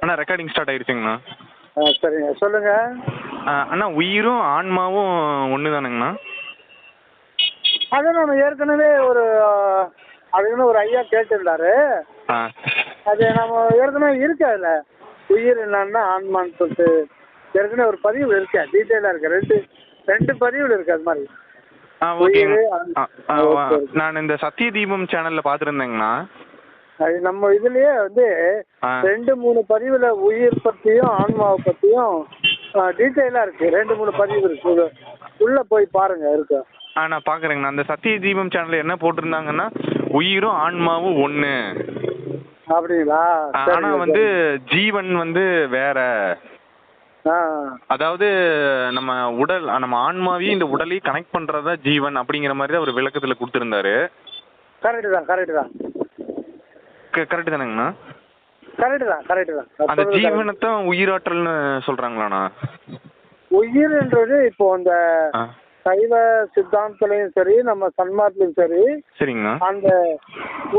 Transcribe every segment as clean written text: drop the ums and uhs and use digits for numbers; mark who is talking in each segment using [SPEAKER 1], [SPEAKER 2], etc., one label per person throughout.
[SPEAKER 1] அண்ணா recording start ஆயிடுச்சுங்கண்ணா.
[SPEAKER 2] சரிங்க சொல்லுங்க.
[SPEAKER 1] அண்ணா உயிரும் ஆன்மாவும் ஒன்று தானுங்கண்ணா?
[SPEAKER 2] அது நம்ம ஏற்கனவே அதுக்குன்னு ஒரு ஐயா கேட்டிருந்தாரு. அது நம்ம ஏற்கனவே இருக்கு. அதில் உயிர் என்னன்னா ஆன்மான்னு சொல்லிட்டு ஏற்கனவே ஒரு பதிவு இருக்கு, டீட்டெயிலாக இருக்கு. ரெண்டு பதிவுகள் இருக்கு அது மாதிரி.
[SPEAKER 1] நான் இந்த சத்திய தீபம் சேனல்ல பார்த்துருந்தேங்கண்ணா.
[SPEAKER 2] அது நம்ம இதுலயே வந்து 2-3 பதிவுல உயிர் பற்றியும் ஆன்மாவை பற்றியும் டீட்டெயிலாக இருக்கு. 2-3 பதிவு இருக்கு, உள்ள போய் பாருங்க இருக்கு.
[SPEAKER 1] நான் பார்க்குறேங்கண்ணா. அந்த சத்திய தீபம் சேனல்ல என்ன போட்டிருந்தாங்கன்னா உயிரும் ஆன்மாவும் ஒன்று
[SPEAKER 2] அப்படிங்களா?
[SPEAKER 1] ஆனால் வந்து ஜீவன் வந்து வேற. அதாவது நம்ம உடல், நம்ம ஆன்மாவையும் இந்த உடலையும் கனெக்ட் பண்றதா ஜீவன் அப்படிங்கிற மாதிரி தான் ஒரு விளக்கத்தில் கொடுத்துருந்தாரு.
[SPEAKER 2] கரெக்டு தான்.
[SPEAKER 1] கரெக்டு தானேங்கண்ணா?
[SPEAKER 2] கரெக்டு தான்.
[SPEAKER 1] அந்த ஜீவனைத்தான் உயிராற்றல்னு சொல்றாங்களாண்ணா?
[SPEAKER 2] உயிர்ன்றது இப்போ அந்த சைவ சித்தாந்தத்திலையும் சரி நம்ம சன்மார்த்திலையும் சரி,
[SPEAKER 1] சரிங்கண்ணா,
[SPEAKER 2] அந்த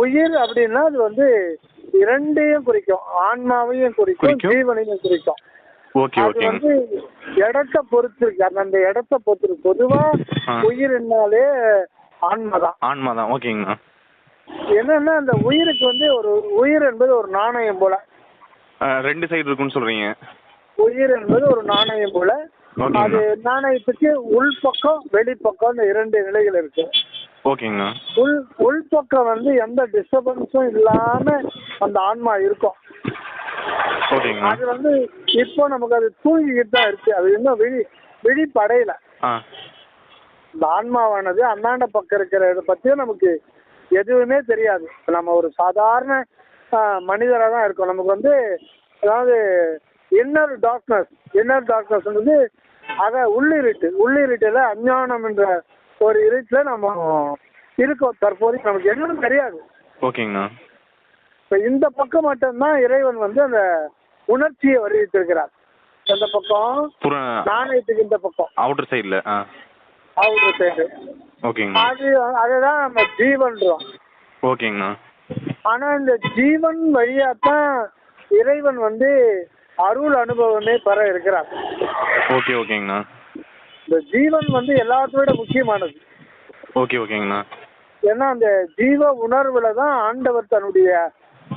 [SPEAKER 2] உயிர் அப்படின்னா அது வந்து இரண்டையும் குறிக்கும், ஆன்மாவையும் குறிக்கும், ஜீவனையும் குறிக்கும். அது வந்து இடத்தை பொறுத்து இருக்கு. அந்த இடத்தை பொறுத்து இருக்கு. பொதுவா உயிர் என்னாலே ஆன்மாதான்.
[SPEAKER 1] ஓகேங்கண்ணா.
[SPEAKER 2] என்னன்னா அந்த உயிருக்கு வந்து ஒரு உயிர் என்பது ஒரு நாணயம் போல.
[SPEAKER 1] ரெண்டு சைடு இருக்குன்னு சொல்றீங்க.
[SPEAKER 2] உயிர் என்பது ஒரு நாணயம் போல. அது நாணயத்துக்கு உள்பக்கம் வெளிப்பக்கம் இந்த 2 நிலைகள் இருக்கு.
[SPEAKER 1] ஓகேங்கண்ணா.
[SPEAKER 2] உள்பக்கம் வந்து எந்த டிஸ்டர்பன்ஸும் இல்லாம அந்த ஆன்மா இருக்கும். அது வந்து இப்போ நமக்கு அது தூங்கிக்கிட்டு தான் இருக்கு. அது இன்னும் விழிப்படையில. இந்த ஆன்மாவானது அந்தாண்ட பக்கம் இருக்கிற இதை பத்தியும் நமக்கு எதுவுமே தெரியாது. நம்ம ஒரு சாதாரண மனிதராக தான் இருக்கோம். நமக்கு வந்து அதாவது இன்னர் டார்க்னஸ் வந்து அத உள்ளிருட்டுல அஞ்ஞானம் என்ற ஒரு இருட்டில் நம்ம இருக்கோம். தற்போதைக்கு நமக்கு என்னன்னு தெரியாது.
[SPEAKER 1] ஓகேங்கண்ணா.
[SPEAKER 2] இப்போ இந்த பக்கம் மட்டும்தான் இறைவன் வந்து அந்த உணர்ச்சியை வருவித்திருக்கிறார். இந்த பக்கம் நாணயத்துக்கு இந்த பக்கம்
[SPEAKER 1] அவுட்டர் சைடு. ஓகேங்கண்ணா.
[SPEAKER 2] அதுதான் நம்ம ஜீவன்றோம்.
[SPEAKER 1] ஓகேங்கண்ணா.
[SPEAKER 2] ஆனா இந்த ஜீவன் வழியாத்தான் இறைவன் வந்து அருள் அனுபவமே பெற இருக்கிறார்.
[SPEAKER 1] ஓகேங்கண்ணா.
[SPEAKER 2] இந்த ஜீவன் வந்து எல்லாத்த விட முக்கியமானது.
[SPEAKER 1] ஓகேங்கண்ணா.
[SPEAKER 2] ஏன்னா அந்த ஜீவ உணர்வுல தான் ஆண்டவர் தன்னுடைய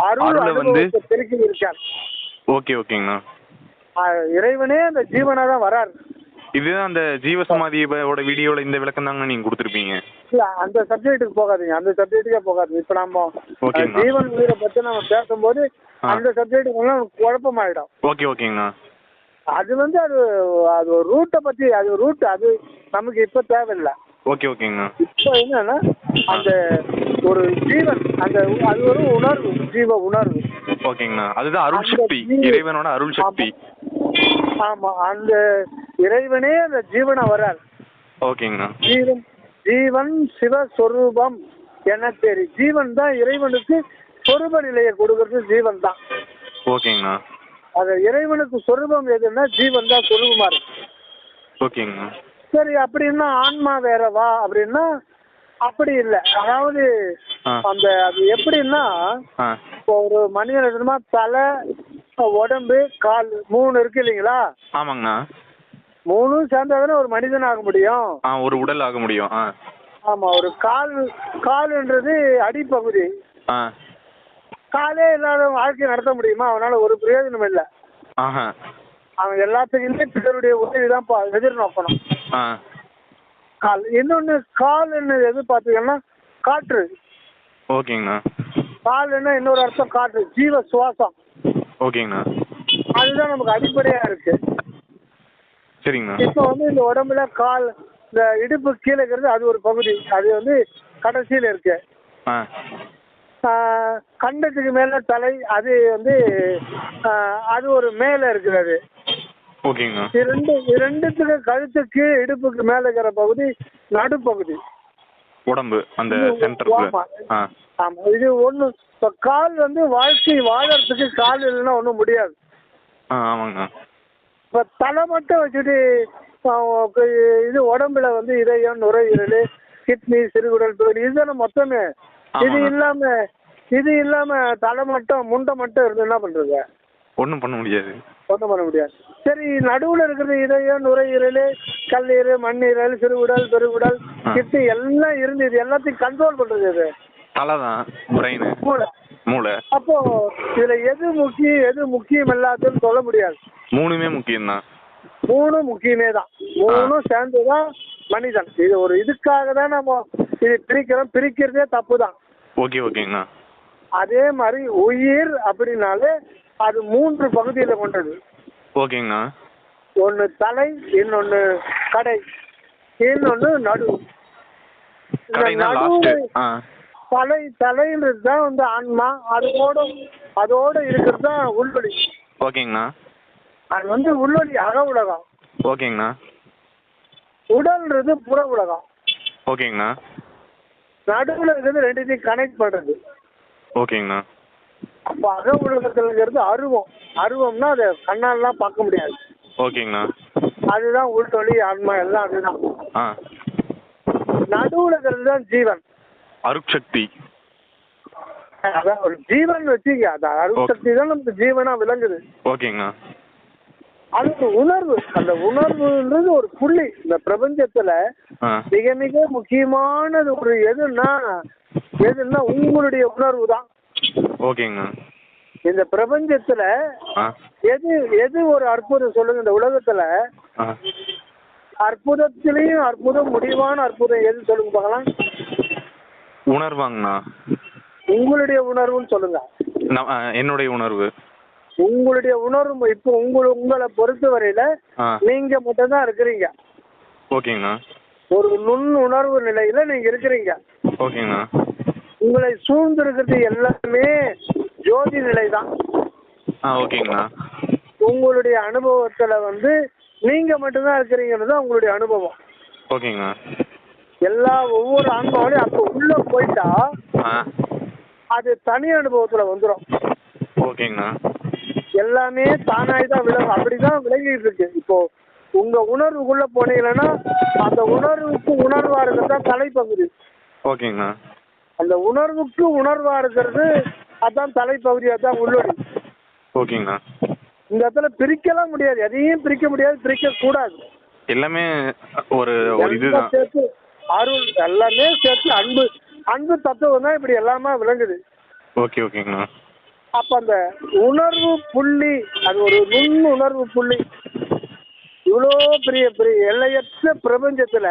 [SPEAKER 2] அருள் அனுபவத்தை பெருக்கி இருக்கார்.
[SPEAKER 1] ஓகேங்கண்ணா.
[SPEAKER 2] இறைவனே அந்த ஜீவனா தான் வராரு.
[SPEAKER 1] இதுதான் அந்த ஜீவசமாதியோட வீடியோல இந்த விளக்கம் தாங்க நீங்க கொடுத்துருப்பீங்க.
[SPEAKER 2] இல்ல அந்த சப்ஜெக்ட்டுக்கு போகாதீங்க, அந்த சப்ஜெக்ட்டுக்கே போகாதீங்க. இப்ப நம்ம ஜீவன் உயிரை பத்தி நம்ம பேசும்போது அந்த சப்ஜெக்ட் குழப்பமாயிடும்.
[SPEAKER 1] ஓகேங்கண்ணா.
[SPEAKER 2] அது வந்து அது ஒரு ரூட்டை பத்தி, அது நமக்கு இப்ப தேவையில்லை.
[SPEAKER 1] ஓகேங்கண்ணா.
[SPEAKER 2] இப்போ என்னன்னா அந்த ஒரு ஜீவன் அது ஒரு உணர்வு, ஜீவ உணர்வு.
[SPEAKER 1] ஓகேங்கண்ணா. அதுதான் அருள் சக்தி, இறைவனோட அருள் சக்தி.
[SPEAKER 2] ஆமா, அந்த இறைவனே அந்த ஜீவனா வரார்.
[SPEAKER 1] ஓகேங்கண்ணா.
[SPEAKER 2] ஜீவன் சிவஸ்வரூபம் என தெரி. ஜீவன் தான் இறைவனுக்கு சொரூப நிலையை கொடுக்கறது ஜீவன் தான்.
[SPEAKER 1] ஓகேங்கண்ணா.
[SPEAKER 2] அது இறைவனுக்கு சொரூபம் எதுன்னா ஜீவன் தான் சொரூபமா இருக்கு.
[SPEAKER 1] ஓகேங்கண்ணா.
[SPEAKER 2] சரி, அப்படின்னா ஆன்மா வேறவா அப்படின்னா அப்படி இல்லை. அதாவது அது எப்படின்னா இப்போ ஒரு மனிதன் எதுனா தலை, உடம்பு, கால் 3 இருக்கு இல்லைங்களா?
[SPEAKER 1] ஆமாங்கண்ணா.
[SPEAKER 2] 3 சேர்ந்தாதானே ஒரு மனிதன் ஆக முடியும்,
[SPEAKER 1] ஒரு உடல் ஆக முடியும்.
[SPEAKER 2] ஆமா. ஒரு கால்ன்றது அடிப்பகுதி. காலே இல்லாத வாழ்க்கை நடத்த முடியுமா? அவனால ஒரு பிரயோஜனம் இல்லை. அவன் எல்லாத்துக்குமே பிறருடைய உதவிதான் எதிர்நோக்கணும். கால். இன்னொன்னு கால் என்ன எது பாத்தீங்கன்னா காற்று.
[SPEAKER 1] ஓகேங்கண்ணா.
[SPEAKER 2] கால் என்ன இன்னொரு அர்த்தம் காற்று, ஜீவ சுவாசம்.
[SPEAKER 1] ஓகேங்கண்ணா.
[SPEAKER 2] அதுதான் நமக்கு அடிப்படையா இருக்கு.
[SPEAKER 1] சரிங்கண்ணா.
[SPEAKER 2] இப்போ வந்து இந்த உடம்புல கால், இந்த இடுப்பு கீழே இருக்கிறது அது ஒரு பகுதி, அது வந்து கடைசியில இருக்கு. கண்டத்துக்கு மேல தலை, அது வந்து அது ஒரு மேல இருக்கிறது.
[SPEAKER 1] ஓகேங்கண்ணா.
[SPEAKER 2] இரண்டுத்துக்கு கழுத்துக்கு இடுப்புக்கு மேல இருக்கிற பகுதி நடுப்பகுதி
[SPEAKER 1] உடம்பு, அந்த சென்டர்ல.
[SPEAKER 2] ஆமா, இது ஒண்ணு. இப்ப கால் வந்து வாழ்க்கை வாழறதுக்கு கால் இல்லைன்னா ஒண்ணும் முடியாது.
[SPEAKER 1] ஆமாங்கண்ணா.
[SPEAKER 2] இப்ப தலை மட்டும் வச்சுட்டு இது உடம்புல வந்து இதயம், நுரையீரல், கிட்னி, சிறுகுடல், தோல், இதுதானே மொத்தமே. இது இல்லாம தலை மட்டும் முண்டை மட்டும் இருந்து என்ன பண்றது?
[SPEAKER 1] ஒன்றும் பண்ண முடியாது.
[SPEAKER 2] ஒன்றும் பண்ண முடியாது. சரி, நடுவில் இருக்கிற இதயம், நுரையீரல், கல்லீரல், மண்ணீரல், சிறுகுடல், பெருகுடல், கிட்டு எல்லாம் இருந்து இது எல்லாத்தையும் கண்ட்ரோல் பண்றது எது?
[SPEAKER 1] தலை தான், பிரெயின்,
[SPEAKER 2] மூளை.
[SPEAKER 1] மூளை.
[SPEAKER 2] அப்போ இதுல எது முக்கியம் எது முக்கியம் இல்லாதுன்னு சொல்ல முடியாது.
[SPEAKER 1] மூணுமே முக்கியம்தான்.
[SPEAKER 2] மூணும் முக்கியமே தான். மூணும் சேர்ந்துதான் மனிதன். இது ஒரு இதுக்காக தான் நம்ம இது பிரிக்கிறோம். பிரிக்கிறதே தப்பு தான்.
[SPEAKER 1] ஓகே ஓகேங்கண்ணா.
[SPEAKER 2] அதே மாதிரி உயிர் அப்படின்னாலே அது 3 பகுதியில கொண்டது.
[SPEAKER 1] ஓகேங்கண்ணா.
[SPEAKER 2] ஒன்னு தலை, இன்னொன்னு கடை, இன்னொன்னு நடு. தலைன்றது தான் வந்து ஆன்மா. அதோட இருக்கிறது தான் உள்வெளி.
[SPEAKER 1] ஓகேங்கண்ணா.
[SPEAKER 2] அது வந்து உள்வெளி அக உலகம்.
[SPEAKER 1] ஓகேங்கண்ணா.
[SPEAKER 2] உடல்ன்றது புற உலகம்.
[SPEAKER 1] ஓகேங்கண்ணா.
[SPEAKER 2] நடுவில் இருக்கிறது ரெண்டுத்தையும் கனெக்ட் பண்றது.
[SPEAKER 1] ஓகேங்கண்ணா.
[SPEAKER 2] அப்ப அக உலகத்துல இருக்கிறது அருவம். அருவம்னா அதை கண்ணாலாம் பார்க்க முடியாது.
[SPEAKER 1] ஓகேங்கண்ணா.
[SPEAKER 2] அதுதான் உள்வெளி, ஆன்மா எல்லாம் அதுதான். நடுவில் இருக்கிறது தான் ஜீவன்,
[SPEAKER 1] அருட்சக்தி.
[SPEAKER 2] அதான் ஒரு ஜீவன் வச்சுக்க. அந்த அருட்சக்தி தான் நமக்கு ஜீவனா விளங்குது.
[SPEAKER 1] ஓகேங்கண்ணா.
[SPEAKER 2] அது ஒரு உணர்வு. அந்த உணர்வுன்றது ஒரு புள்ளி. இந்த பிரபஞ்சத்துல மிக மிக முக்கியமானது ஒரு எதுன்னா உங்களுடைய உணர்வு தான்.
[SPEAKER 1] ஓகேங்கண்ணா.
[SPEAKER 2] இந்த பிரபஞ்சத்துல எது ஒரு அற்புதம் சொல்லுங்க. இந்த உலகத்துல அற்புதத்திலையும் அற்புதம், முடிவான அற்புதம் எது சொல்லுங்க பார்க்கலாம்.
[SPEAKER 1] உணர்வாங்கண்ணா.
[SPEAKER 2] உங்களுடைய உணர்வுன்னு சொல்லுங்க.
[SPEAKER 1] என்னுடைய உணர்வு.
[SPEAKER 2] உங்களுடைய உணர்வு. இப்போ உங்களை பொறுத்த வரையில நீங்க மட்டும் தான் இருக்கிறீங்க.
[SPEAKER 1] ஓகேங்கண்ணா. ஒரு
[SPEAKER 2] நுண் உணர்வு நிலையில நீங்க இருக்கிறீங்க.
[SPEAKER 1] ஓகேங்கண்ணா.
[SPEAKER 2] உங்களை சூழ்ந்து இருக்கிறது எல்லாமே ஜோதி நிலை தான்.
[SPEAKER 1] ஓகேங்கண்ணா.
[SPEAKER 2] உங்களுடைய அனுபவத்துல வந்து நீங்க மட்டும்தான் இருக்கிறீங்கன்னு தான் உங்களுடைய அனுபவம்.
[SPEAKER 1] ஓகேங்கண்ணா.
[SPEAKER 2] ஒவ்வொரு ஆன்மாவிலையும் அப்ப உள்ள போயிட்டா அது தனி அனுபவத்துல வந்துடும்.
[SPEAKER 1] ஓகேங்கண்ணா.
[SPEAKER 2] எல்லாமே தானாய் தான் விலகும். அப்படிதான் விலகிட்டு இருக்கு. இப்போ உங்க உணர்வுக்குள்ள போனீங்கன்னா அந்த உணர்வுக்கு உணர்வா இருக்கிறது தான் தலைப்பகுதி.
[SPEAKER 1] ஓகேங்கண்ணா.
[SPEAKER 2] அந்த உணர்வுக்கு உணர்வா இருக்கிறது அதான் தலைப்பகுதி, அதான் உள்ளொளி.
[SPEAKER 1] ஓகேங்கண்ணா.
[SPEAKER 2] இந்த இடத்துல பிரிக்கலாம் முடியாது, எதையும் பிரிக்க முடியாது, பிரிக்க கூடாது.
[SPEAKER 1] எல்லாமே ஒரு இதுதான்.
[SPEAKER 2] சேர்த்து அருள் எல்லாமே சேர்த்து அன்பு தத்துவம் தான் இப்படி எல்லாமே விளங்குது.
[SPEAKER 1] ஓகே ஓகேங்கண்ணா.
[SPEAKER 2] அப்ப அந்த உணர்வு புள்ளி, அது ஒரு நுண் உணர்வு புள்ளி. இவ்வளோ பெரிய பெரிய எல்லையற்ற பிரபஞ்சத்துல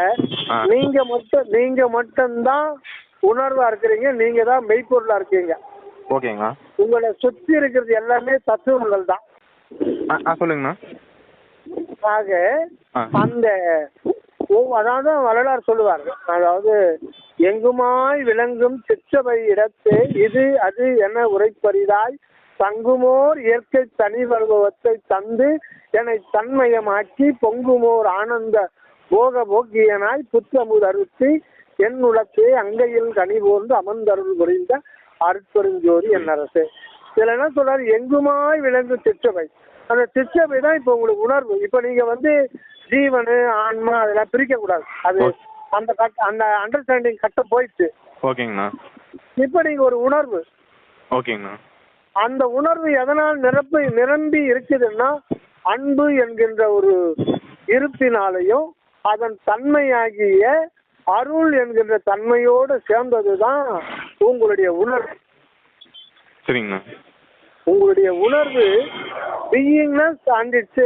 [SPEAKER 2] நீங்க மட்டும்தான் உணர்வா இருக்கிறீங்க. நீங்க தான் மெய்ப்பொருளா இருக்கீங்க.
[SPEAKER 1] ஓகேங்கண்ணா.
[SPEAKER 2] உங்களை சுத்தி இருக்கிறது எல்லாமே தத்துவங்கள் தான்.
[SPEAKER 1] சொல்லுங்கண்ணா.
[SPEAKER 2] ஆக அந்த அதாவது வரலாறு சொல்லுவார். அதாவது எங்குமாய் விளங்கும் சிற்றவை இடத்தே இது அது என உரைப்பரிதாய் தங்குமோர் இயற்கை தனி அனுபவத்தை தந்து என்னை தன்மயமாக்கி பொங்குமோர் ஆனந்த போக போக்கியனாய் புத்தமுது அறுத்தி என் உலகே அங்கையில் கனி போன்று அமர்ந்தருள் புரிந்த அருட்பெருஞ்சோதி என் அரசு. இதுல என்ன சொல்றாரு? எங்குமாய் விளங்கும் சிற்றவை. அந்த சிற்றவை தான் இப்ப உங்களுக்கு உணர்வு. இப்ப நீங்க வந்து ஜீவனு ஆன்மா அதெல்லாம் பிரிக்க கூடாது. அது அந்த அண்டர்ஸ்டாண்டிங் கட்ட போயிடுச்சு.
[SPEAKER 1] ஓகேங்கண்ணா.
[SPEAKER 2] இப்ப நீங்க ஒரு உணர்வு.
[SPEAKER 1] ஓகேங்கண்ணா.
[SPEAKER 2] அந்த உணர்வு எதனால் நிரம்பி இருக்குதுன்னா அன்பு என்கின்ற ஒரு இருப்பினாலையும் அதன் தன்மையாகிய அருள் என்கின்ற தன்மையோடு சேர்ந்ததுதான் உங்களுடைய உணர்வு.
[SPEAKER 1] சரிங்கண்ணா.
[SPEAKER 2] உங்களுடைய உணர்வு beingness and its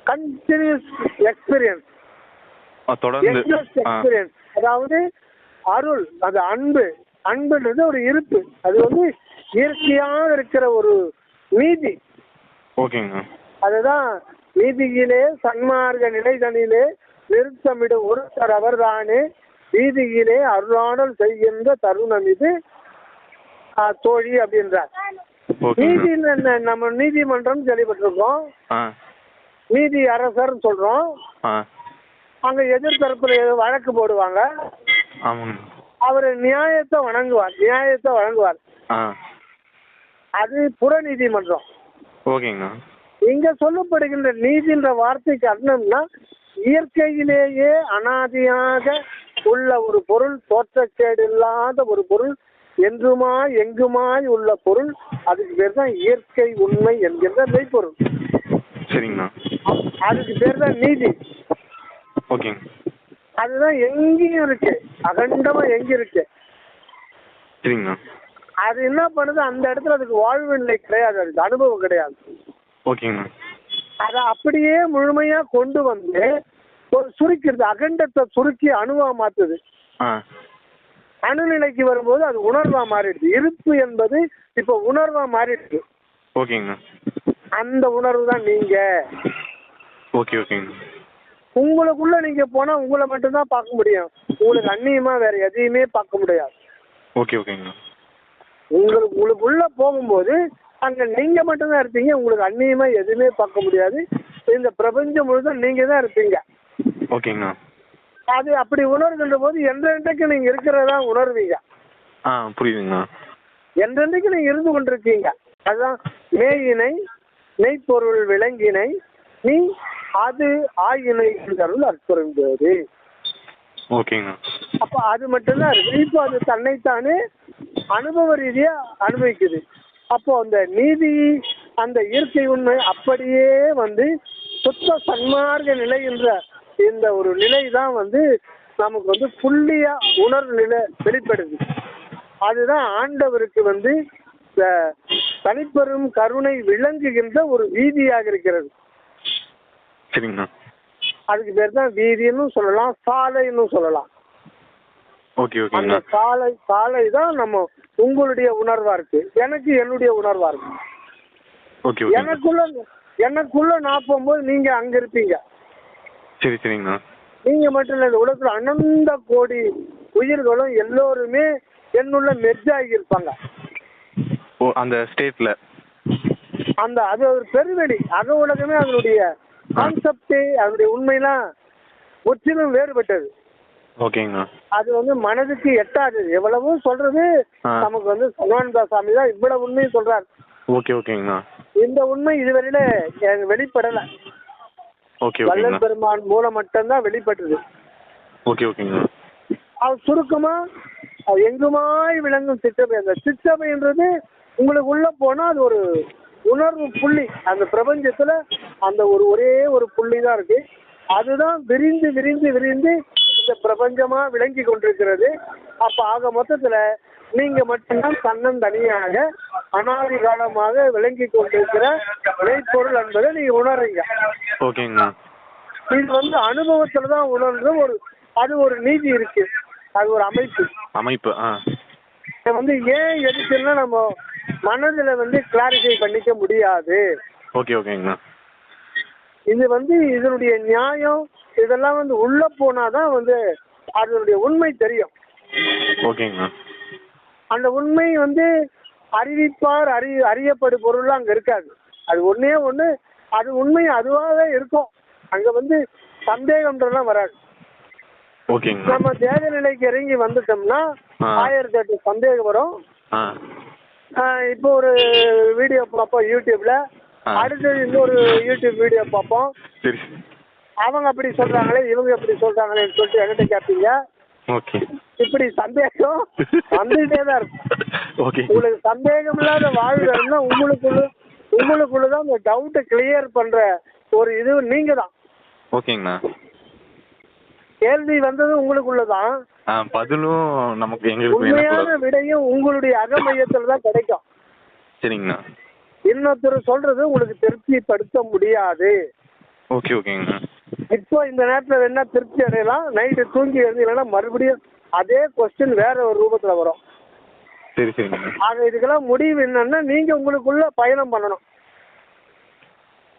[SPEAKER 2] continuous experience. Experience அதாவது அருள், அது அன்புன்றது ஒரு இருப்பு. அது வந்து இயற்கையாக இருக்கிற ஒரு நீதி.
[SPEAKER 1] ஓகேங்க.
[SPEAKER 2] அதுதான் நீதியிலே சன்மார்க்க நிலைதனிலே நிறுத்தமிடும் ஒருத்தர் அவர்தானே நீதியிலே அருளானல் செய்கின்ற தருணம் இது தோழி அப்படின்றார். நீதி நம்ம நீதிமன்றம் கேள்விப்பட்டிருக்கோம். நீதி அரசர் சொல்றோம். அங்க எதிர்த்தரப்புல வழக்கு போடுவாங்க. அவர் நியாயத்தை வழங்குவார். அது புற நீதிமன்றம். இங்க சொல்லப்படுகின்ற நீதின்ற வார்த்தைக்கு அர்த்தம்னா இயற்கையிலேயே அனாதியாக உள்ள ஒரு பொருள், தோற்றக்கேடு இல்லாத ஒரு பொருள், என்றுமாய் எங்குமாய் உள்ள பொருள், அதுக்கு பேர் தான் இயற்கை உண்மை என்கிற மெய்ப்பொருள்.
[SPEAKER 1] சரிங்கண்ணா.
[SPEAKER 2] அதுக்கு பேர் தான் நீதி.
[SPEAKER 1] ஓகேங்க.
[SPEAKER 2] அதுதான் எங்கேயும் இருக்கு, அகண்டமா எங்க இருக்கு.
[SPEAKER 1] சரிங்கண்ணா.
[SPEAKER 2] அது என்ன பண்ணுது, அந்த இடத்துல அதுக்கு வாழ்வு நிலை கிடையாது, அதுக்கு அனுபவம் கிடையாது.
[SPEAKER 1] ஓகேங்கண்ணா.
[SPEAKER 2] அதை அப்படியே முழுமையா கொண்டு வந்து ஒரு சுருக்கிறது, அகண்டத்தை சுருக்கி அணுவா மாத்துது. அணுநிலைக்கு வரும்போது அது உணர்வா மாறிடுது. இருப்பு என்பது இப்ப உணர்வா மாறிடுது.
[SPEAKER 1] ஓகேங்க.
[SPEAKER 2] அந்த உணர்வு தான் நீங்க.
[SPEAKER 1] ஓகே ஓகேங்க.
[SPEAKER 2] உங்களுக்குள்ள நீங்க போனா உங்களை மட்டும்தான் பார்க்க முடியும், உங்களுக்கு அந்நியமா வேற எதையுமே பார்க்க முடியாது.
[SPEAKER 1] ஓகே ஓகேங்க.
[SPEAKER 2] உங்களுக்குள்ள போகும்போது அங்க நீங்க மட்டும்தான் இருப்பீங்க, உங்களுக்கு அந்நியமா எதுவுமே பார்க்க முடியாது. இந்த பிரபஞ்சம் முழுதும் நீங்க தான் இருப்பீங்க.
[SPEAKER 1] ஓகேங்கண்ணா.
[SPEAKER 2] அது அப்படி உணர்கின்ற போது என்றென்றைக்கு நீங்க இருக்கிறதா உணர்வீங்க.
[SPEAKER 1] புரியுதுங்கண்ணா.
[SPEAKER 2] என்றென்றைக்கு நீங்க இருந்து கொண்டிருக்கீங்க. அதுதான் மேயினை மெய்ப்பொருள் விளங்கினை நீ அது ஆயினை என்றருள் அற்புறம்போது.
[SPEAKER 1] ஓகேங்கண்ணா.
[SPEAKER 2] அப்ப அது மட்டும்தான் இருக்கு. இப்போ அது தன்னைத்தானே அனுபவ ரீதியா அனுபவிக்குது. அப்போ அந்த நீதி, அந்த இயற்கை உண்மை அப்படியே வந்து சுத்த சன்மார்க்க நிலை என்ற இந்த ஒரு நிலை தான் வந்து நமக்கு வந்து புள்ளியா உணர்வு நிலை வெளிப்படுது. அதுதான் ஆண்டவருக்கு வந்து தனிப்பெரும் கருணை விளங்குகின்ற ஒரு வீதியாக இருக்கிறது.
[SPEAKER 1] சரிங்கண்ணா.
[SPEAKER 2] அதுக்கு பேர் தான் வீதின்னு சொல்லலாம், சாலைன்னு சொல்லலாம்.
[SPEAKER 1] Okay okay.
[SPEAKER 2] அந்த சாலை தான் நம்ம உங்களுடைய உணர்வா இருக்கு, எனக்கு என்னுடைய உணர்வா இருக்கு.
[SPEAKER 1] ஓகே.
[SPEAKER 2] எனக்குள்ள நான் போகும்போது நீங்க அங்க இருப்பீங்க.
[SPEAKER 1] சரி சரிங்கண்ணா.
[SPEAKER 2] நீங்க மட்டும் இல்ல, இந்த உலகத்துல அனந்த கோடி உயிர்களும் எல்லோருமே என்னுள்ள மெர்ஜ் ஆகி இருப்பாங்க.
[SPEAKER 1] ஓ, அந்த ஸ்டேட்ல
[SPEAKER 2] அது ஒரு பெருவெளி. அக உலகமே அதனுடைய கான்செப்ட், அதனுடைய உண்மையெல்லாம் முற்றிலும் வேறுபட்டது.
[SPEAKER 1] ஓகேங்கண்ணா.
[SPEAKER 2] அது வந்து மனதுக்கு எட்டாது. எவ்வளவோ சொல்றது நமக்கு வந்து சதானந்த சாமி தான் இவ்வளவு உண்மையும் சொல்றாரு.
[SPEAKER 1] ஓகே ஓகேங்கண்ணா. இந்த
[SPEAKER 2] உண்மை இதுவரையில வெளிப்படல.
[SPEAKER 1] ஓகே.
[SPEAKER 2] வள்ளல் பெருமான் மூலம் மட்டும்தான் வெளிப்பட்டது.
[SPEAKER 1] ஓகே ஓகேங்கண்ணா.
[SPEAKER 2] அது சுருக்கமா எங்குமாய் விளங்கும் சிற்றபை. அந்த சிற்றபைன்றது உங்களுக்கு உள்ள போனா அது ஒரு உணர்வு புள்ளி. அந்த பிரபஞ்சத்துல அந்த ஒரே ஒரு புள்ளி தான் இருக்கு. அதுதான் விரிந்து விரிந்து விரிந்து இந்த பிரபஞ்சமா விளங்கி கொண்டிருக்கிறது. அப்ப ஆக மொத்தத்துல நீங்க மட்டும்தான் தன்னந்தனியாக அனாதி காலமாக விளங்கி கொண்டிருக்கிற மெய்ப்பொருள் என்பதை நீங்க உணர்றீங்க.
[SPEAKER 1] ஓகேங்கண்ணா.
[SPEAKER 2] இது வந்து அனுபவத்துலதான் உணர்ந்து அது ஒரு நீதி இருக்கு, அது ஒரு அமைப்பு. இதை வந்து ஏன் எதுக்குன்னா நம்ம மனதுல வந்து கிளாரிஃபை பண்ணிக்க முடியாது.
[SPEAKER 1] ஓகே ஓகேங்கண்ணா.
[SPEAKER 2] இது வந்து இதனுடைய நியாயம் இதெல்லாம் வந்து உள்ள போனாதான் வந்து அதனுடைய உண்மை தெரியும்.
[SPEAKER 1] ஓகேங்கண்ணா.
[SPEAKER 2] அந்த உண்மை வந்து அறியப்படும் பொருள் அங்க இருக்காது. அது ஒன்னே ஒண்ணு, அது உண்மை அதுவாகவே இருக்கும். அங்க வந்து சந்தேகம்ன்றதெல்லாம் வராது. நம்ம தேக நிலைக்கு இறங்கி வந்துட்டோம்னா 1008 சந்தேகம் வரும். இப்போ ஒரு வீடியோ பார்ப்போம் யூடியூப்ல, அடுத்தது இன்னொரு யூடியூப் வீடியோ பார்ப்போம். அவங்க அப்படி சொல்றாங்களே, இவங்க எப்படி சொல்றாங்களேன்னு சொல்லிட்டு என்கிட்ட கேட்பீங்க. இப்படி சந்தேகம் வந்துட்டே தான் இருக்கும். உங்களுக்கு சந்தேகம் இல்லாத வாழ்வுன்னா உங்களுக்குள்ளதான் அந்த டவுட்டை கிளியர் பண்ற ஒரு இது நீங்க தான்.
[SPEAKER 1] ஓகேங்கண்ணா.
[SPEAKER 2] கேள்வி வந்தது உங்களுக்குள்ளதான்,
[SPEAKER 1] பதிலும் நமக்கு
[SPEAKER 2] உண்மையான விடையும் உங்களுடைய அக மையத்துல தான் கிடைக்கும்.
[SPEAKER 1] சரிங்கண்ணா.
[SPEAKER 2] இன்னொருத்தர் சொல்றது உங்களுக்கு திருப்திப்படுத்த முடியாது.
[SPEAKER 1] ஓகே ஓகேங்கண்ணா. இப்போ
[SPEAKER 2] இந்த நேரத்துல என்ன திருப்தி அடையலாம், நைட்டு தூங்கி எழுதினா மறுபடியும் அதே கொஸ்டின் வேற ஒரு ரூபத்துல வரும்.
[SPEAKER 1] சரி சரிங்க.
[SPEAKER 2] ஆக இதுக்கெல்லாம் முடிவு என்னன்னா நீங்க உங்களுக்குள்ள பயணம் பண்ணணும்.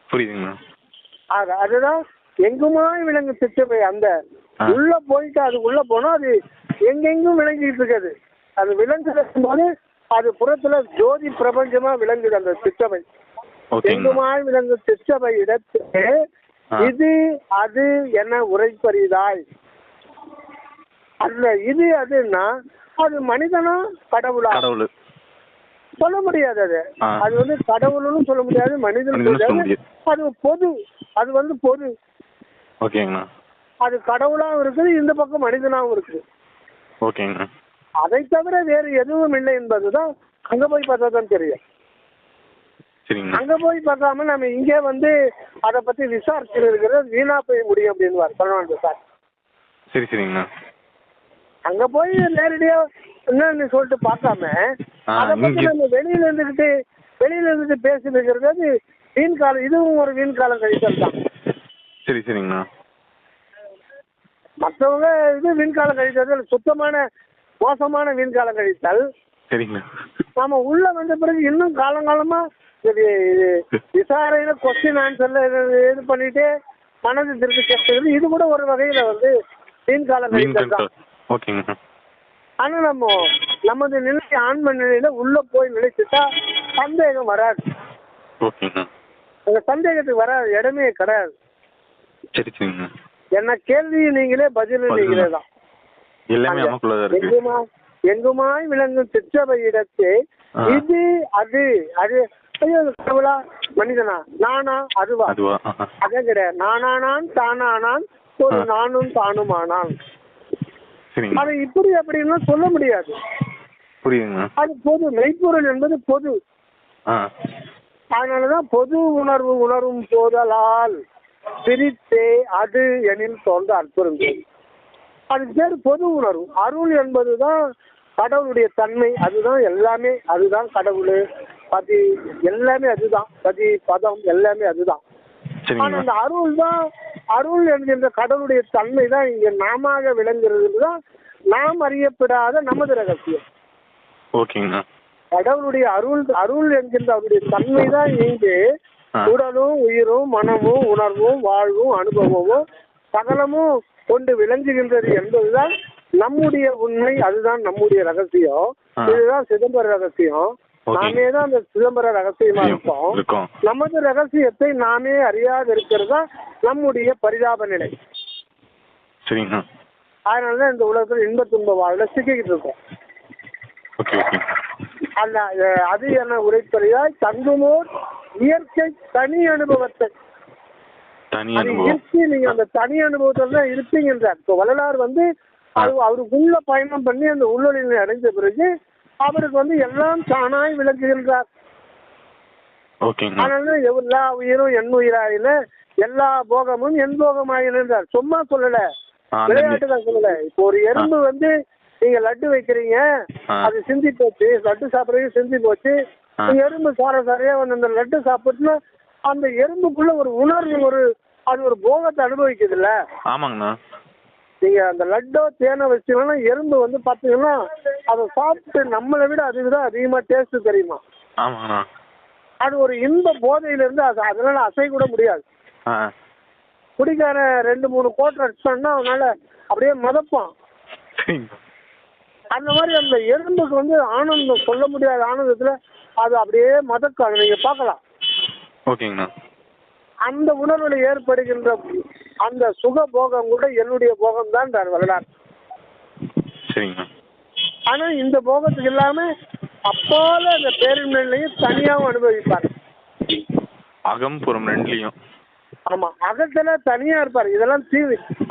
[SPEAKER 1] புரியுதுங்கண்ணா.
[SPEAKER 2] ஆக அதுதான் எங்குமாய் விளங்கும் சிற்றபை. அந்த உள்ள போயிட்டு அது உள்ள போனா அது எங்கெங்கும் விளங்கிட்டு இருக்காது. அது விளங்குறது போது அது புறத்துல ஜோதி பிரபஞ்சமா விளங்குது அந்த சிற்றபை. எங்குமாய் விளங்கும் சிற்றபை இடத்துக்கு இது அது என உரைப்பறிதாய். அதுல இது அதுன்னா அது மனிதனா கடவுளா சொல்ல முடியாது. அது வந்து கடவுள்னு சொல்ல முடியாது, மனிதன் சொல்ல முடியாது. அது பொது, அது வந்து பொது.
[SPEAKER 1] ஓகேங்கண்ணா.
[SPEAKER 2] அது கடவுளாவும் இருக்குது, இந்த பக்கம் மனிதனாவும் இருக்குது.
[SPEAKER 1] ஓகேங்கண்ணா.
[SPEAKER 2] அதை தவிர வேறு எதுவும் இல்லை என்பதுதான் அங்க போய் பார்த்தா தான் தெரியும்.
[SPEAKER 1] சரிங்க.
[SPEAKER 2] அங்க போய் பார்க்காம நம்ம இங்கே வந்து அதை பத்தி விசாரிச்சு இருக்கிறது வீணா போய் முடியும் அப்படின்னு சொல்லுவாங்க சார்.
[SPEAKER 1] சரி சரிங்கண்ணா.
[SPEAKER 2] அங்க போய் நேரடியா என்னன்னு சொல்லிட்டு பார்க்காம அதை பத்தி நம்ம வெளியில இருந்துட்டு பேசிட்டு அது வீண் காலம். இதுவும் ஒரு வீண் காலம் கழித்தல் தான்.
[SPEAKER 1] சரி சரிங்கண்ணா.
[SPEAKER 2] மற்றவங்க இது வீண்காலம் கழித்தல் சுத்தமான மோசமான வீண்காலம் கழித்தல்.
[SPEAKER 1] சரிங்கண்ணா.
[SPEAKER 2] நாம உள்ள வந்த பிறகு இன்னும் காலங்காலமா விசாரணையில கொஸ்டின் ஆன்சர்ல இது பண்ணிட்டு மனது திருப்பி கேட்கறது இது கூட ஒரு வகையில வந்து வீண்காலம் கழித்தல் தான்.
[SPEAKER 1] ஓகேங்க.
[SPEAKER 2] ஆனா நமது நிலை ஆன்ம நிலையில உள்ள போய் நிலைச்சுட்டா சந்தேகம் வராது.
[SPEAKER 1] ஓகேங்க.
[SPEAKER 2] அந்த சந்தேகத்துக்கு வராது இடமே கிடையாது.
[SPEAKER 1] சரி சரிங்க.
[SPEAKER 2] என்ன கேள்வி நீங்களே பதில் நீங்களே தான்.
[SPEAKER 1] எல்லாமே நமக்குள்ளதான் இருக்கு.
[SPEAKER 2] எங்குமாய் விளங்கும் சிற்றவை இடத்தே இது அது அது கடவுளா மனிதனா நானா அதுவா அதான் கிடையாது. நானானான் தானானான் ஒரு நானும் தானும் ஆனான். அது இப்படி அப்படின்னா சொல்ல முடியாது.
[SPEAKER 1] புரியுதுங்க.
[SPEAKER 2] அது பொது. மெய்ப்பொருள் என்பது பொது. அதனாலதான் பொது உணர்வு உணரும் போதலால் பிரித்தே அது எனில் தோன்ற அற்புதம். அதுக்கு பேர் பொது உணர்வு. அருள் என்பதுதான் கடவுளுடைய தன்மை. அதுதான் எல்லாமே. அதுதான் கடவுள் பதி எல்லாமே. அதுதான் பதி பதம் எல்லாமே அதுதான். ஆனா அந்த அருள் என்கின்ற கடவுளுடைய தன்மை தான் இங்க நாம விளங்குறதுதான் நாம் அறியப்படாத நமது ரகசியம்.
[SPEAKER 1] ஓகேங்க.
[SPEAKER 2] கடவுளுடைய அருள் என்கின்ற அவருடைய தன்மை தான் இங்கு உடலும் உயிரும் மனமும் உணர்வும் வாழ்வும் அனுபவமும் சகலமும் கொண்டு விளங்குகின்றது என்பதுதான் நம்முடைய உண்மை. அதுதான் நம்முடைய ரகசியம். இதுதான் சிதம்பர ரகசியம். நாமே தான் அந்த சிதம்பர ரகசியமா இருக்கோம். நமது ரகசியத்தை நாமே அறியாது இருக்கிறதா நம்முடைய பரிதாப நிலை. அதனாலதான் இந்த உலகத்துல இன்ப துன்ப வாழ்ல சிக்கிக்கிட்டு இருக்கோம். அல்ல அது என்ன உரைப்பறியாய் தங்குமோர் இயற்கை தனி அனுபவத்தை இருக்கு. நீங்க அந்த தனி அனுபவத்துல தான் இருப்பீங்கன்றார். இப்போ வள்ளலார் வந்து அவருக்குள்ள பயணம் பண்ணி அந்த உள்ளொலியை அடைஞ்ச பிறகு அவருக்கு வந்து எல்லாம் தானாய் விளக்குகின்றார். அதனால எல்லா உயிரும் என் உயிராயின எல்லா போகமும் என் போகமாயினார். சும்மா சொல்லல, விளையாட்டுதான் சொல்லல. இப்போ ஒரு எறும்பு வந்து நீங்க லட்டு வைக்கிறீங்க, அது சிந்தி போச்சு. லட்டு சாப்பிட்றது சிந்தி போச்சு. எறும்பு சாரையா வந்து அந்த லட்டு சாப்பிட்டுனா அந்த எறும்புக்குள்ள ஒரு உணர்வு அது ஒரு போகத்தை அனுபவிக்குது இல்ல.
[SPEAKER 1] ஆமாங்கண்ணா.
[SPEAKER 2] நீங்க அந்த லட்டோ தேனை வச்சீங்கன்னா எறும்பு வந்து பாத்தீங்கன்னா அதை சாப்பிட்டு நம்மளை விட அதுக்குதான் அதிகமா டேஸ்ட் தெரியுமா.
[SPEAKER 1] ஆமாங்கண்ணா.
[SPEAKER 2] அது ஒரு இன்ப போதையில இருந்து அதனால அசை கூட முடியாது. குடிக்கார 2-3 கோட்டை அடிச்சான்னா அவனால அப்படியே மதப்பான். அந்த மாதிரி அந்த எறும்புக்கு வந்து ஆனந்தம் சொல்ல முடியாத ஆனந்தத்துல அது அப்படியே மதக்கும். நீங்க பார்க்கலாம்.
[SPEAKER 1] ஓகேங்கண்ணா.
[SPEAKER 2] அந்த உணர்வுல ஏற்படுகின்ற அந்த சுக போகம் கூட என்னுடைய போகம் தான் வள்ளலார்.
[SPEAKER 1] சரிங்க.
[SPEAKER 2] ஆனா இந்த போகத்துக்கு இல்லாம அப்பால அந்த பேரின்மையும் தனியாவும் அனுபவிப்பார்.
[SPEAKER 1] அகம்புறம் ரெண்டுலயும்.
[SPEAKER 2] ஆமா, அகத்துல தனியா இருப்பாரு. இதெல்லாம்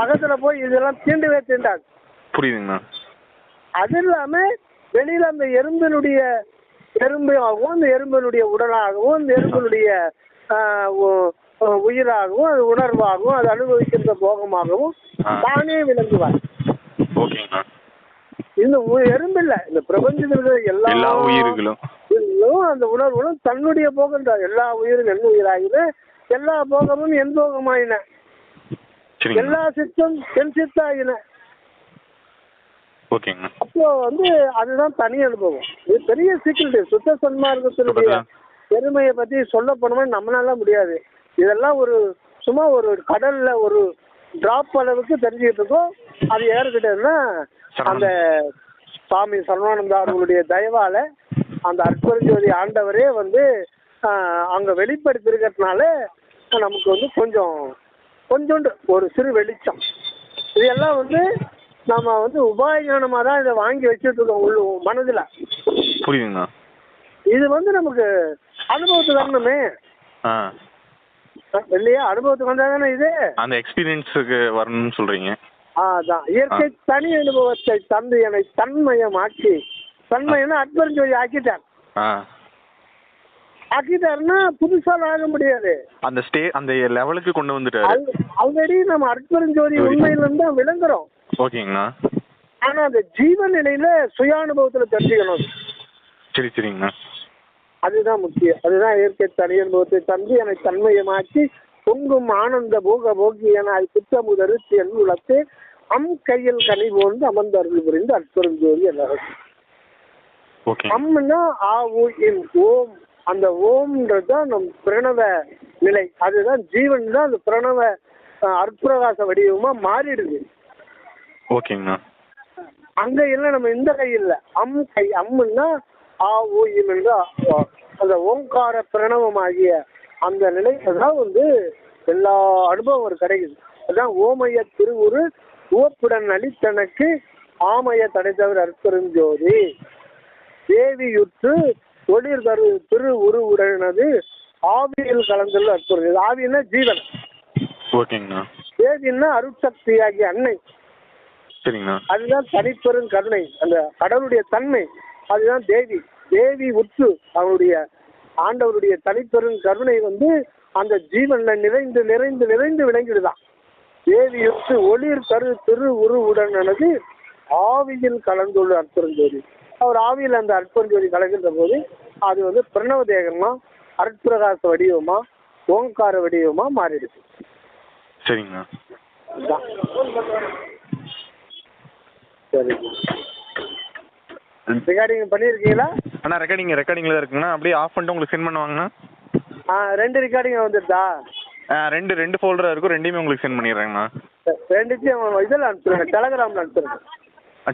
[SPEAKER 2] அகத்துல போய் இதெல்லாம் தீண்டவே தீண்டாது.
[SPEAKER 1] புரியுதுங்கண்ணா. அது
[SPEAKER 2] இல்லாம வெளியில அந்த எறும்பாகவும் அந்த எறும்பினுடைய உடலாகவும் அந்த எறும்பினுடைய உயிராகவும் அது உணர்வாகவும் அது அனுபவிக்கின்ற போகமாகவும் தானே விளங்குவார். இந்த எறும்பு இல்ல, இந்த பிரபஞ்சத்தில் இருக்கிற எல்லா உயிர்களும் அந்த உணர்வுகளும் தன்னுடைய போகின்ற எல்லா உயிரும் என் உயிராகின எல்லா போகமும் என் போகமாயின எல்லா சித்தம் என் சித்தாயின. அப்போ வந்து அதுதான் தனி அனுபவம். இது பெரிய சீக்கிரம். சுத்த சன்மார்க்கத்தினுடைய பெருமையை பத்தி சொல்ல போனோம்னா நம்மளால முடியாது. இதெல்லாம் சும்மா ஒரு கடல்ல ஒரு டிராப் அளவுக்கு தெரிஞ்சுக்கிட்டு இருக்கோம். அது யாருக்கிட்டன்னா அந்த சுவாமி சரவணானந்தா அவர்களுடைய தயவால அந்த அற்புதஜோதி ஆண்டவரே வந்து அங்க வெளிப்படுத்திருக்கிறதுனால நமக்கு வந்து கொஞ்சோண்டு ஒரு சிறு வெளிச்சம். இதெல்லாம் வந்து நம்ம வந்து உபாயஞானமா தான் இதை வாங்கி வச்சுட்டு இருக்கோம் மனதுல.
[SPEAKER 1] புரியுதுங்களா?
[SPEAKER 2] இது வந்து நமக்கு அனுபவத்துக்கு வரணுமே இல்லையா? அனுபவத்துக்கு வந்தா தானே இது
[SPEAKER 1] அந்த எக்ஸ்பீரியன்ஸுக்கு வரணும்னு சொல்றீங்க.
[SPEAKER 2] அதான் இயற்கை தனி அனுபவத்தை தந்து என்னை தன்மயமாக்கி, தன்மயம்னா அற்பெருஞ்சோதி ஆக்கிட்டார். ஆக்கிட்டாருன்னா புதுசாக ஆக முடியாது,
[SPEAKER 1] அந்த லெவலுக்கு கொண்டு வந்துட்டாரு.
[SPEAKER 2] ஆல்ரெடி நம்ம அற்பெருஞ்சோதி உண்மையிலிருந்து தான் விளங்குறோம்.
[SPEAKER 1] ஓகேங்கண்ணா.
[SPEAKER 2] ஆனா அந்த ஜீவ நிலையில சுய அனுபவத்துல தெரிஞ்சுக்கணும்.
[SPEAKER 1] சரி சரிங்கண்ணா.
[SPEAKER 2] அதுதான் முக்கியம். அதுதான் இயற்கை தனி அனுபவத்தை தந்து என்னை தன்மயமாக்கி பொங்கும் ஆனந்த போக போகியனாய் புத்தமுதருத்தி என் உலகத்தை கையில் கனி போன்று அமர்ந்து அருள் புரிந்து அற்பெருஞ்சோதி எல்லாரும். அம்னா ஆ ஊ இன் ஓம். அந்த ஓம்ன்றது தான் நம் பிரணவ நிலை. அதுதான் ஜீவன் தான் அந்த பிரணவ அற்புரகாச வடிவமா மாறிடுது.
[SPEAKER 1] ஓகேங்கண்ணா.
[SPEAKER 2] அங்க இல்லை, நம்ம இந்த கை இல்லை, கை. அம்முன்னா ஆ ஊ இம் என்ற அந்த ஓங்கார பிரணவமாகிய அந்த நிலையில தான் வந்து எல்லா அனுபவம் ஒரு கிடைக்குது. அதுதான் ஓமைய திருவுரு ஓப்புடன் அளித்தனக்கு ஆமைய தடை தவிர அற்பெருஞ்சோதி தேவியுற்று ஒளிர் தரு திரு உருவுடனது ஆவியில் கலந்துள்ள அற்புதம். ஆவின்னா ஜீவன்.
[SPEAKER 1] ஓகேங்கண்ணா.
[SPEAKER 2] தேவின்னா அருட்சக்தியாகிய அன்னை.
[SPEAKER 1] சரிங்கண்ணா.
[SPEAKER 2] அதுதான் தனிப்பெரும் கருணை, அந்த கடவுளுடைய தன்மை. அதுதான் தேவி. தேவி உற்று அவனுடைய ஆண்டவருடைய தனிப்பெரும் கருணை வந்து அந்த ஜீவன்ல நிறைந்து நிறைந்து நிறைந்து விளங்கிடுதான். தேவியுற்று ஒளிர் தரு திரு உருவுடனது ஆவியில் கலந்துள்ள அற்பெருஞ்சோதி. அவர் ஆவியில் அந்த அற்பெருஞ்சோதி கலக்கின்ற போது அது வந்து பிரணவ தேகமா அற்புரகாச வடிவமா ஓங்கார வடிவமா மாறிடுது.
[SPEAKER 1] சரிங்கண்ணா.
[SPEAKER 2] சரி, ரெக்கார்டிங் பண்ணியிருக்கீங்களா?
[SPEAKER 1] அண்ணா ரெக்கார்டிங்ல தான் இருக்குங்கண்ணா. அப்படியே ஆஃப் பண்ணிட்டு உங்களுக்கு சென்ட் பண்ணுவாங்கண்ணா.
[SPEAKER 2] 2 ரெக்கார்டிங் வந்துருதா?
[SPEAKER 1] ரெண்டு ஃபோல்டரா இருக்கும், ரெண்டையுமே உங்களுக்கு சென்ட் பண்ணிடுறேங்கண்ணா.
[SPEAKER 2] ரெண்டுத்தையும் இதில் அனுப்பிச்சுருங்க, டெலகிராமில் அனுப்பிச்சுருங்க.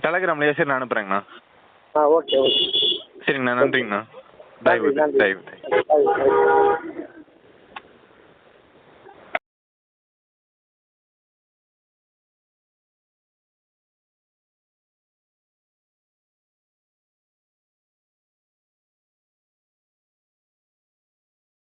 [SPEAKER 1] டெலகிராம்லையா? சரி, நான் அனுப்புகிறேங்கண்ணா.
[SPEAKER 2] ஓகே.
[SPEAKER 1] சரிங்கண்ணா, நன்றிங்கண்ணா. தயவு.